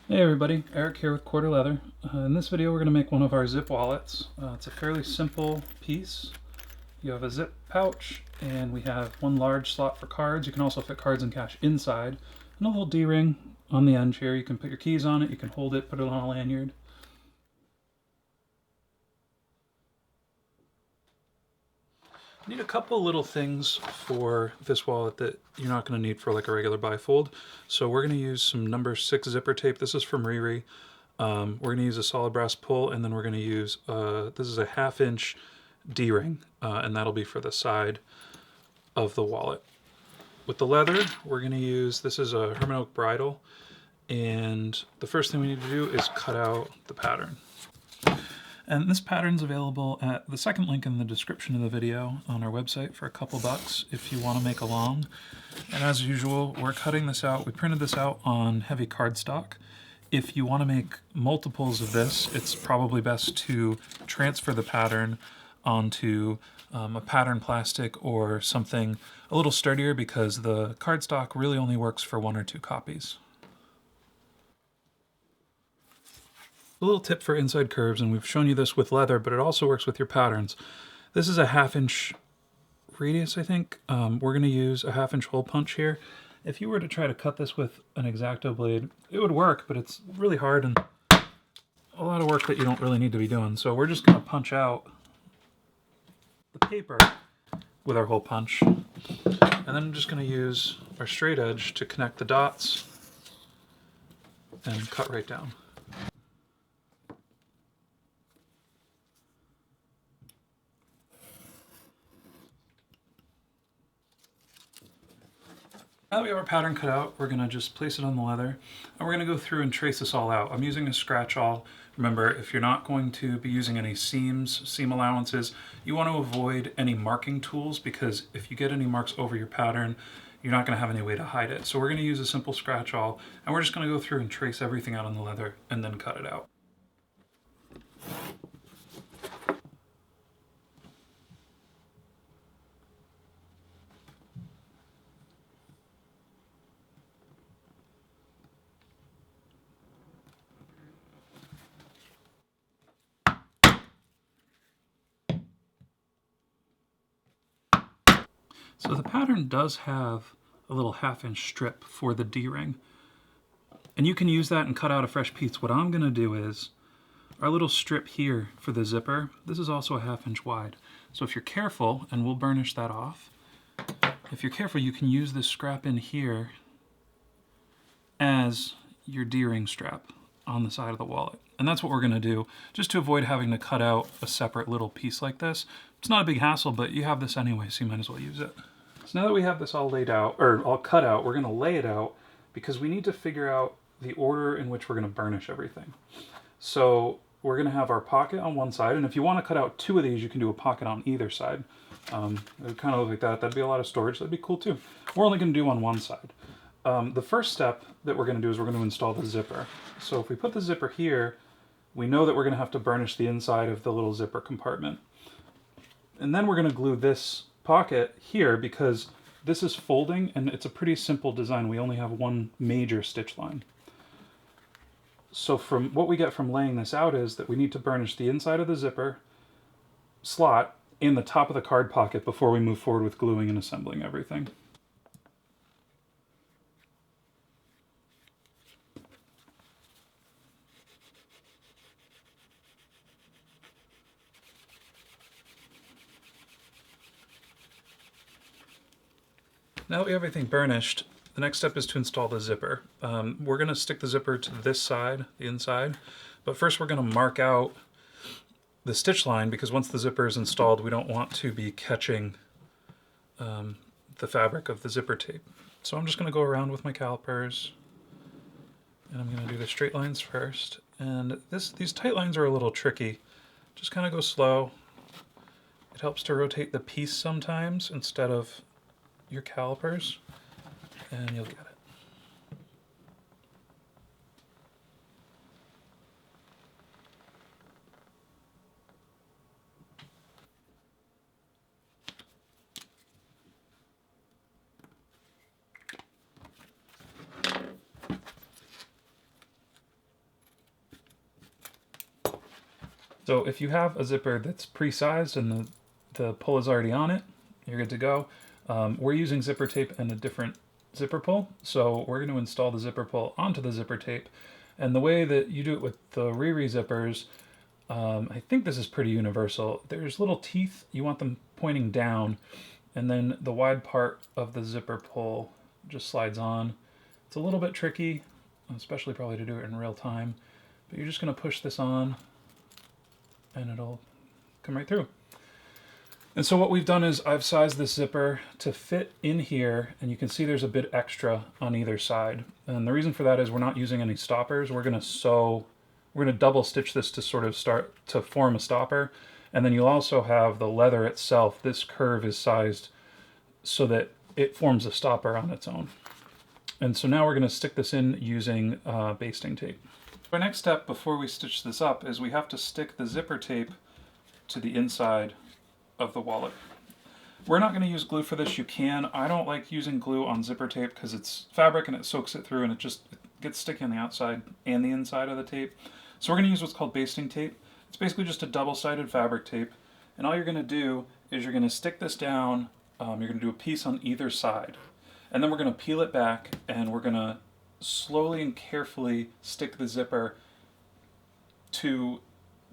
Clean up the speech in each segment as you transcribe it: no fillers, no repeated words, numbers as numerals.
Hey everybody, Eric here with Corter Leather. In this video we're going to make one of our zip wallets. It's a fairly simple piece. You have a zip pouch and we have one large slot for cards. You can also fit cards and cash inside. And a little D-ring on the end here. You can put your keys on it, you can hold it, put it on a lanyard. You need a couple little things for this wallet that you're not going to need for like a regular bifold. So we're going to use some number 6 zipper tape. This is from Riri. We're going to use a solid brass pull, and then we're going to use, this is a 1/2 inch D-ring, and that'll be for the side of the wallet. With the leather, we're going to use, this is a Hermann Oak Bridle, and the first thing we need to do is cut out the pattern. And this pattern's available at the second link in the description of the video on our website for a couple bucks if you want to make along. And as usual, we're cutting this out. We printed this out on heavy cardstock. If you want to make multiples of this, it's probably best to transfer the pattern onto a pattern plastic or something a little sturdier, because the cardstock really only works for 1 or 2 copies. A little tip for inside curves, and we've shown you this with leather, but it also works with your patterns. This is a 1/2 inch radius, I think. We're going to use a 1/2 inch hole punch here. If you were to try to cut this with an X-Acto blade, it would work, but it's really hard and a lot of work that you don't really need to be doing. So we're just going to punch out the paper with our hole punch. And then I'm just going to use our straight edge to connect the dots and cut right down. Now that we have our pattern cut out, we're going to just place it on the leather, and we're going to go through and trace this all out. I'm using a scratch awl. Remember, if you're not going to be using any seam allowances, you want to avoid any marking tools, because if you get any marks over your pattern, you're not going to have any way to hide it. So we're going to use a simple scratch awl, and we're just going to go through and trace everything out on the leather and then cut it out. So the pattern does have a little 1/2 inch strip for the D-ring, and you can use that and cut out a fresh piece. What I'm going to do is, our little strip here for the zipper, this is also a 1/2 inch wide. So if you're careful, and we'll burnish that off, if you're careful, you can use this scrap in here as your D-ring strap on the side of the wallet. And that's what we're going to do, just to avoid having to cut out a separate little piece like this. It's not a big hassle, but you have this anyway, so you might as well use it. So now that we have this all laid out, or all cut out, we're going to lay it out, because we need to figure out the order in which we're going to burnish everything. So we're going to have our pocket on one side, and if you want to cut out 2 of these, you can do a pocket on either side. It would kind of look like that. That'd be a lot of storage. That'd be cool too. We're only going to do on one side. The first step that we're going to do is we're going to install the zipper. So if we put the zipper here, we know that we're going to have to burnish the inside of the little zipper compartment. And then we're going to glue this pocket here, because this is folding and it's a pretty simple design. We only have one major stitch line. So from what we get from laying this out is that we need to burnish the inside of the zipper slot and the top of the card pocket before we move forward with gluing and assembling everything. Now that we have everything burnished, the next step is to install the zipper. We're going to stick the zipper to this side, the inside, but first we're going to mark out the stitch line, because once the zipper is installed, we don't want to be catching the fabric of the zipper tape. So I'm just going to go around with my calipers, and I'm going to do the straight lines first. And these tight lines are a little tricky. Just kind of go slow. It helps to rotate the piece sometimes instead of your calipers, and you'll get it. So if you have a zipper that's pre-sized and the pull is already on it, you're good to go. We're using zipper tape and a different zipper pull, so we're going to install the zipper pull onto the zipper tape. And the way that you do it with the Riri zippers, I think this is pretty universal. There's little teeth, you want them pointing down, and then the wide part of the zipper pull just slides on. It's a little bit tricky, especially probably to do it in real time, but you're just going to push this on and it'll come right through. And so what we've done is I've sized this zipper to fit in here, and you can see there's a bit extra on either side. And the reason for that is we're not using any stoppers. We're going to double stitch this to sort of start to form a stopper. And then you'll also have the leather itself. This curve is sized so that it forms a stopper on its own. And so now we're going to stick this in using basting tape. Our next step before we stitch this up is we have to stick the zipper tape to the inside of the wallet. We're not going to use glue for this. You can. I don't like using glue on zipper tape because it's fabric and it soaks it through and it gets sticky on the outside and the inside of the tape. So we're going to use what's called basting tape. It's basically just a double-sided fabric tape, and all you're going to do is you're going to stick this down. You're going to do a piece on either side, and then we're going to peel it back and we're going to slowly and carefully stick the zipper to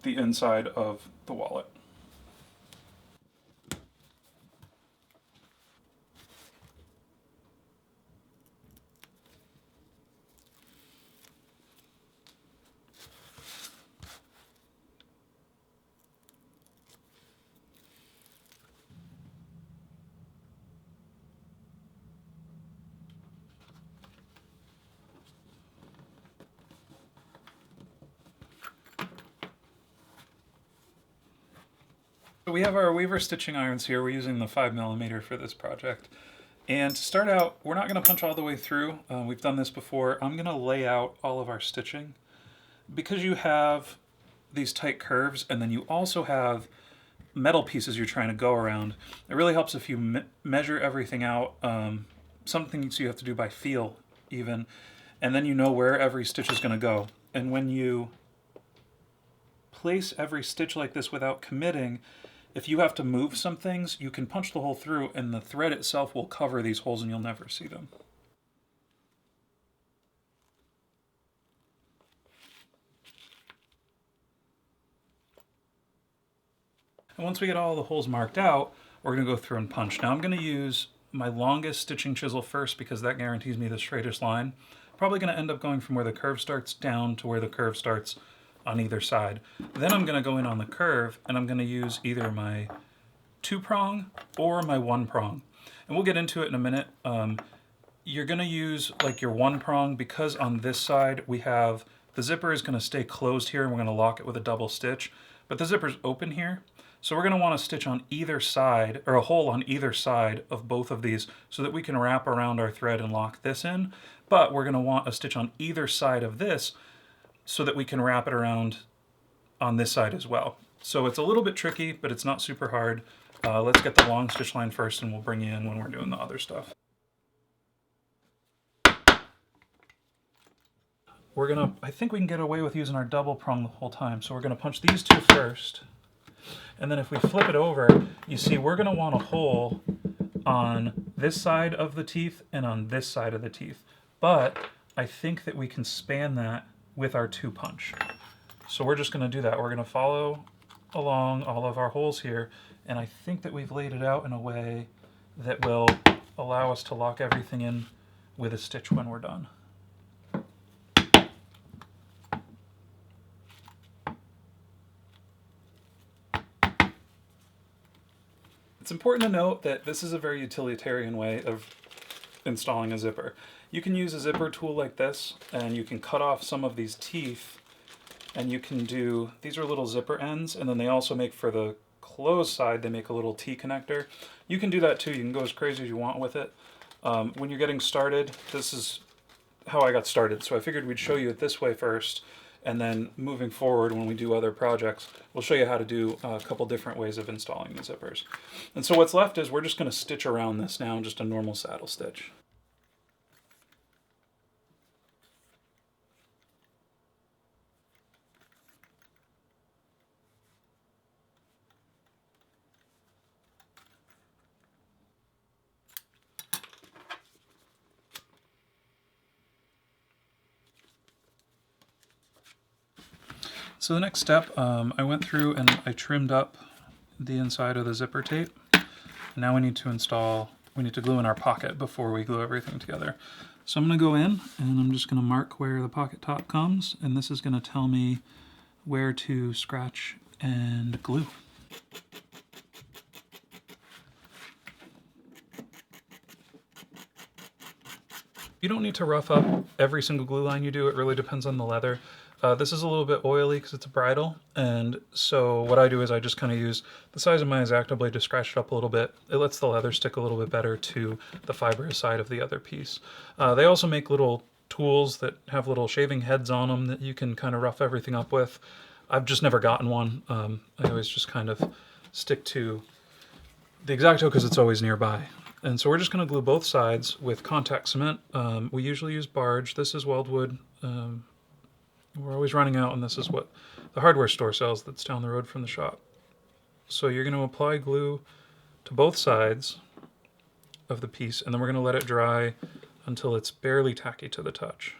the inside of the wallet. So we have our weaver stitching irons here. We're using the 5mm for this project. And to start out, we're not going to punch all the way through. We've done this before. I'm going to lay out all of our stitching. Because you have these tight curves and then you also have metal pieces you're trying to go around, it really helps if you measure everything out. Some things you have to do by feel even, and then you know where every stitch is going to go. And when you place every stitch like this without committing, if you have to move some things, you can punch the hole through and the thread itself will cover these holes and you'll never see them. And once we get all the holes marked out, we're going to go through and punch. Now I'm going to use my longest stitching chisel first because that guarantees me the straightest line. Probably going to end up going from where the curve starts down to where the curve starts on either side. Then I'm going to go in on the curve and I'm going to use either my 2-prong or my 1-prong. And we'll get into it in a minute. You're going to use like your 1-prong because on this side we have the zipper is going to stay closed here and we're going to lock it with a double stitch, but the zipper's open here. So we're going to want to stitch on either side, or a hole on either side of both of these so that we can wrap around our thread and lock this in. But we're going to want a stitch on either side of this so that we can wrap it around on this side as well. So it's a little bit tricky, but it's not super hard. Let's get the long stitch line first and we'll bring you in when we're doing the other stuff. I think we can get away with using our double prong the whole time. So we're going to punch these two first. And then if we flip it over, you see we're going to want a hole on this side of the teeth and on this side of the teeth. But I think that we can span that with our 2-punch. So we're just going to do that. We're going to follow along all of our holes here, and I think that we've laid it out in a way that will allow us to lock everything in with a stitch when we're done. It's important to note that this is a very utilitarian way of installing a zipper. You can use a zipper tool like this and you can cut off some of these teeth and you can do, these are little zipper ends, and then they also make for the closed side, they make a little T-connector. You can do that too. You can go as crazy as you want with it. When you're getting started, this is how I got started. So I figured we'd show you it this way first, and then moving forward when we do other projects, we'll show you how to do a couple different ways of installing the zippers. And so what's left is we're just going to stitch around this now, just a normal saddle stitch. So the next step, I went through and I trimmed up the inside of the zipper tape. Now we need to glue in our pocket before we glue everything together. So I'm going to go in and I'm just going to mark where the pocket top comes, and this is going to tell me where to scratch and glue. You don't need to rough up every single glue line you do. It really depends on the leather. This is a little bit oily because it's a bridle, and so what I do is I just kind of use the size of my X-Acto blade to scratch it up a little bit. It lets the leather stick a little bit better to the fibrous side of the other piece. They also make little tools that have little shaving heads on them that you can kind of rough everything up with. I've just never gotten one. I always just kind of stick to the X-Acto because it's always nearby. And so we're just going to glue both sides with contact cement. We usually use barge. This is weldwood. We're always running out, and this is what the hardware store sells that's down the road from the shop. So you're going to apply glue to both sides of the piece, and then we're going to let it dry until it's barely tacky to the touch.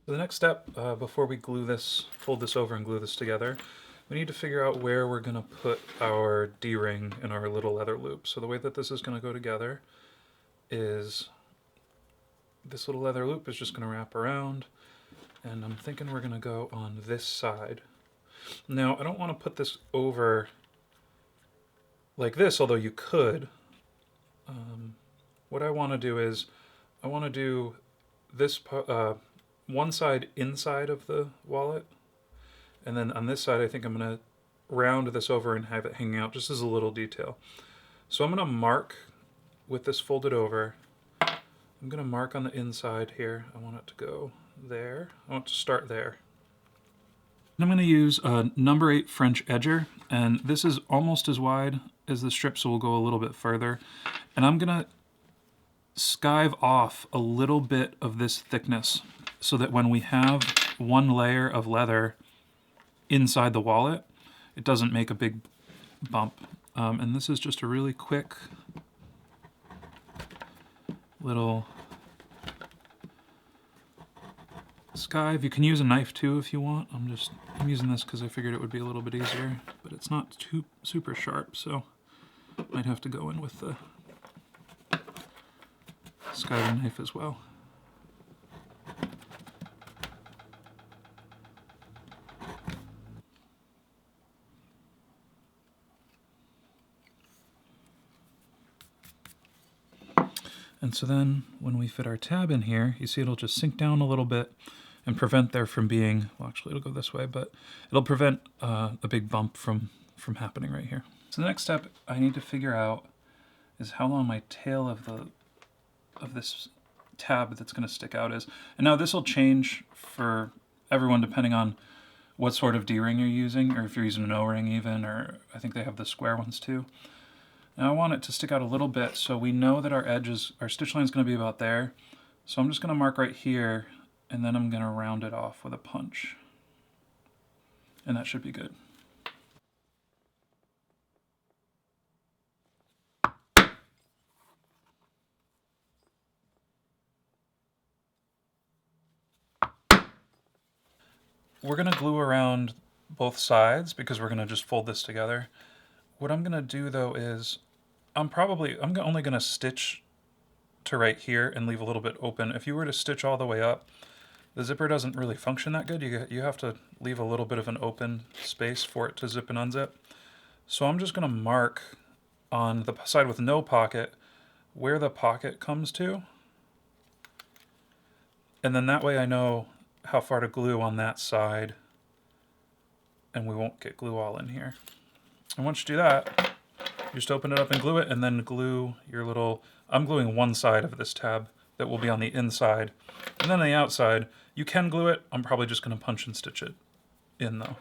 The next step, before we glue this, fold this over and glue this together, we need to figure out where we're going to put our D-ring and our little leather loop. So the way that this is going to go together is this little leather loop is just going to wrap around, and I'm thinking we're going to go on this side. Now, I don't want to put this over like this, although you could. What I want to do is I want to do this one side inside of the wallet, and then on this side I think I'm going to round this over and have it hanging out just as a little detail. So I'm going to mark with this folded over. I'm going to mark on the inside here. I want it to go there. I want it to start there. And I'm going to use a number 8 French edger, and this is almost as wide as the strip, so we'll go a little bit further. And I'm going to skive off a little bit of this thickness so that when we have one layer of leather inside the wallet, it doesn't make a big bump. And this is just a really quick little skive. You can use a knife too if you want. I'm using this because I figured it would be a little bit easier, but it's not too super sharp, so might have to go in with the skiving knife as well. And so then when we fit our tab in here, you see it'll just sink down a little bit and prevent there from being, well, actually it'll go this way, but it'll prevent a big bump from happening right here. So the next step I need to figure out is how long my tail of this tab that's going to stick out is. And now this will change for everyone depending on what sort of D-ring you're using, or if you're using an O-ring even, or I think they have the square ones too. Now I want it to stick out a little bit so we know that our stitch line is going to be about there. So I'm just going to mark right here, and then I'm going to round it off with a punch. And that should be good. We're going to glue around both sides because we're going to just fold this together. What I'm going to do though is I'm only going to stitch to right here and leave a little bit open. If you were to stitch all the way up, the zipper doesn't really function that good. You have to leave a little bit of an open space for it to zip and unzip. So I'm just going to mark on the side with no pocket where the pocket comes to. And then that way I know how far to glue on that side, and we won't get glue all in here. And once you do that, you just open it up and glue it, and then glue your little, I'm gluing one side of this tab that will be on the inside. And then on the outside, you can glue it. I'm probably just going to punch and stitch it in though.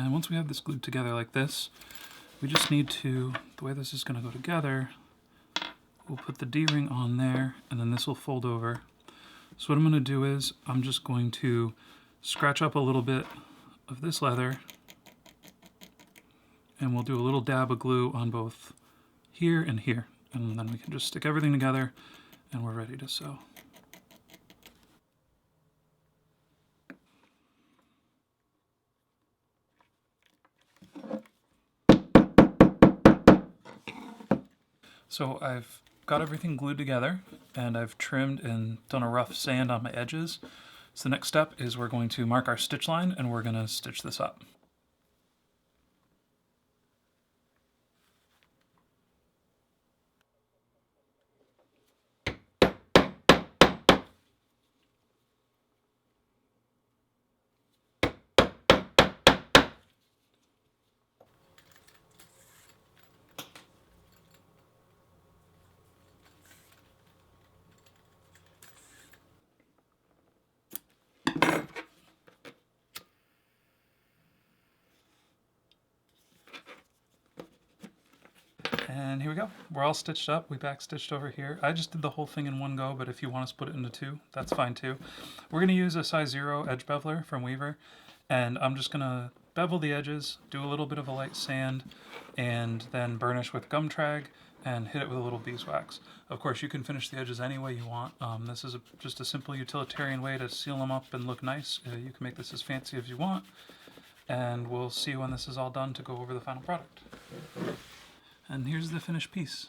And once we have this glued together like this, we just need to, the way this is going to go together, we'll put the D-ring on there, and then this will fold over. So what I'm going to do is, I'm just going to scratch up a little bit of this leather, and we'll do a little dab of glue on both here and here. And then we can just stick everything together, and we're ready to sew. So I've got everything glued together, and I've trimmed and done a rough sand on my edges. So the next step is we're going to mark our stitch line, and we're going to stitch this up. And here we go. We're all stitched up. We back stitched over here. I just did the whole thing in one go, but if you want to split it into two, that's fine too. We're going to use a size 0 edge beveler from Weaver, and I'm just going to bevel the edges, do a little bit of a light sand, and then burnish with gum trag and hit it with a little beeswax. Of course, you can finish the edges any way you want. This is just a simple utilitarian way to seal them up and look nice. You can make this as fancy as you want, and we'll see when this is all done to go over the final product. And here's the finished piece.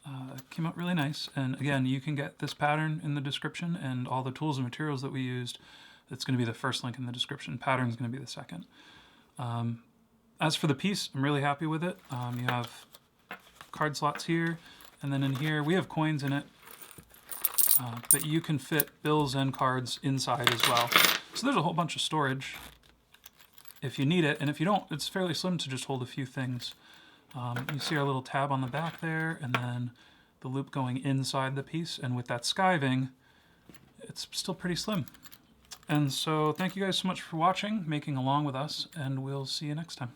It came out really nice, and again, you can get this pattern in the description and all the tools and materials that we used. It's going to be the first link in the description. Pattern's going to be the second. As for the piece, I'm really happy with it. You have card slots here, and then in here we have coins in it, but you can fit bills and cards inside as well. So there's a whole bunch of storage if you need it, and if you don't, it's fairly slim to just hold a few things. You see our little tab on the back there, and then the loop going inside the piece, and with that skiving, it's still pretty slim. And so thank you guys so much for watching, making along with us, and we'll see you next time.